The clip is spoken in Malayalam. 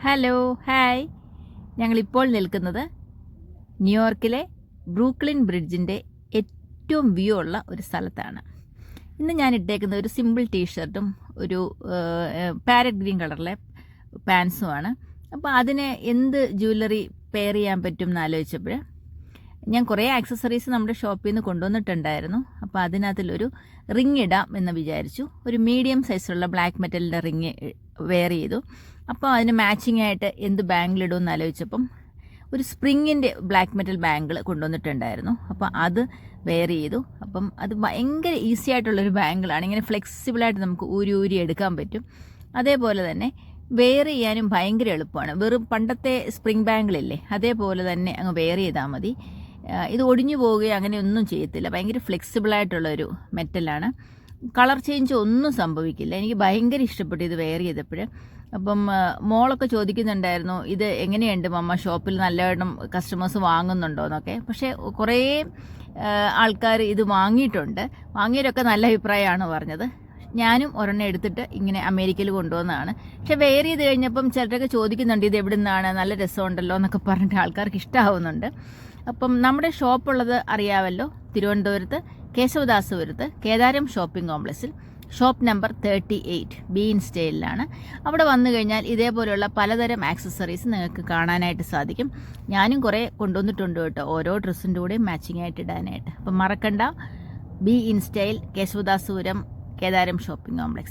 Hello hi. ഞങ്ങളിപ്പോൾ നിൽക്കുന്നത് ന്യൂയോർക്കിലെ ബ്രൂക്ലിൻ ബ്രിഡ്ജിൻ്റെ ഏറ്റവും വ്യൂ ഉള്ള ഒരു സ്ഥലത്താണ്. ഇന്ന് ഞാൻ ഇട്ടേക്കുന്ന ഒരു സിമ്പിൾ ടീഷർട്ടും ഒരു പാരറ്റ് ഗ്രീൻ കളറിലെ പാൻസുമാണ്. അപ്പോൾ അതിന് എന്ത് ജ്വല്ലറി പെയർ ചെയ്യാൻ പറ്റും എന്ന് ആലോചിച്ചപ്പോൾ ഞാൻ കുറേ ആക്സസറീസ് നമ്മുടെ ഷോപ്പിൽ നിന്ന് കൊണ്ടുവന്നിട്ടുണ്ടായിരുന്നു. അപ്പോൾ അതിനകത്തിലൊരു റിങ് ഇടാം എന്ന് വിചാരിച്ചു. ഒരു മീഡിയം സൈസിലുള്ള ബ്ലാക്ക് മെറ്റലിൻ്റെ റിങ് വെയർ ചെയ്തു. അപ്പോൾ അതിന് മാച്ചിങ് ആയിട്ട് എന്ത് ബാങ്കിളിടും എന്ന് ആലോചിച്ചപ്പം ഒരു സ്പ്രിങ്ങിൻ്റെ ബ്ലാക്ക് മെറ്റൽ ബാങ്കിൾ കൊണ്ടുവന്നിട്ടുണ്ടായിരുന്നു. അപ്പോൾ അത് വെയർ ചെയ്തു. അപ്പം അത് ഭയങ്കര ഈസി ആയിട്ടുള്ളൊരു ബാങ്കിളാണ്. ഇങ്ങനെ ഫ്ലെക്സിബിളായിട്ട് നമുക്ക് ഊരി എടുക്കാൻ പറ്റും. അതേപോലെ തന്നെ വെയർ ചെയ്യാനും ഭയങ്കര എളുപ്പമാണ്. വെറും പണ്ടത്തെ സ്പ്രിങ് ബാങ്കിളില്ലേ, അതേപോലെ തന്നെ അങ്ങ് വെയർ ചെയ്താൽ മതി. ഇത് ഒടിഞ്ഞു പോവുകയോ അങ്ങനെയൊന്നും ചെയ്യത്തില്ല. ഭയങ്കര ഫ്ലെക്സിബിളായിട്ടുള്ളൊരു മെറ്റലാണ്. കളർ ചേഞ്ച് ഒന്നും സംഭവിക്കില്ല. എനിക്ക് ഭയങ്കര ഇഷ്ടപ്പെട്ടു ഇത് വെയർ ചെയ്തപ്പോൾ. അപ്പം മോളൊക്കെ ചോദിക്കുന്നുണ്ടായിരുന്നു, ഇത് എങ്ങനെയുണ്ട് മമ്മ, ഷോപ്പിൽ നല്ലവണ്ണം കസ്റ്റമേഴ്സ് വാങ്ങുന്നുണ്ടോ എന്നൊക്കെ. പക്ഷേ കുറേ ആൾക്കാർ ഇത് വാങ്ങിയിട്ടുണ്ട്. വാങ്ങിയവരൊക്കെ നല്ല അഭിപ്രായമാണ് പറഞ്ഞത്. ഞാനും ഒരെണ്ണം എടുത്തിട്ട് ഇങ്ങനെ അമേരിക്കയിൽ കൊണ്ടുവന്നതാണ്. പക്ഷെ വെയർ ചെയ്ത് കഴിഞ്ഞപ്പം ചിലരൊക്കെ ചോദിക്കുന്നുണ്ട് ഇത് എവിടെ നിന്നാണ്, നല്ല രസമുണ്ടല്ലോ എന്നൊക്കെ പറഞ്ഞിട്ട് ആൾക്കാർക്ക് ഇഷ്ടമാവുന്നുണ്ട്. അപ്പം നമ്മുടെ ഷോപ്പുള്ളത് അറിയാമല്ലോ, തിരുവനന്തപുരത്ത് കേശവദാസപുരത്ത് കേദാരം ഷോപ്പിംഗ് കോംപ്ലക്സിൽ ഷോപ്പ് നമ്പർ 38 ബി ഇൻ സ്റ്റൈലിലാണ്. അവിടെ വന്നു കഴിഞ്ഞാൽ ഇതേപോലെയുള്ള പലതരം ആക്സസറീസ് നിങ്ങൾക്ക് കാണാനായിട്ട് സാധിക്കും. ഞാനും കുറേ കൊണ്ടുവന്നിട്ടുണ്ട് കേട്ടോ, ഓരോ ഡ്രസ്സിൻ്റെ കൂടെയും മാച്ചിങ് ആയിട്ട് ഇടാനായിട്ട്. അപ്പം മറക്കണ്ട, B in style Kesavadasapuram Kedaram shopping complex.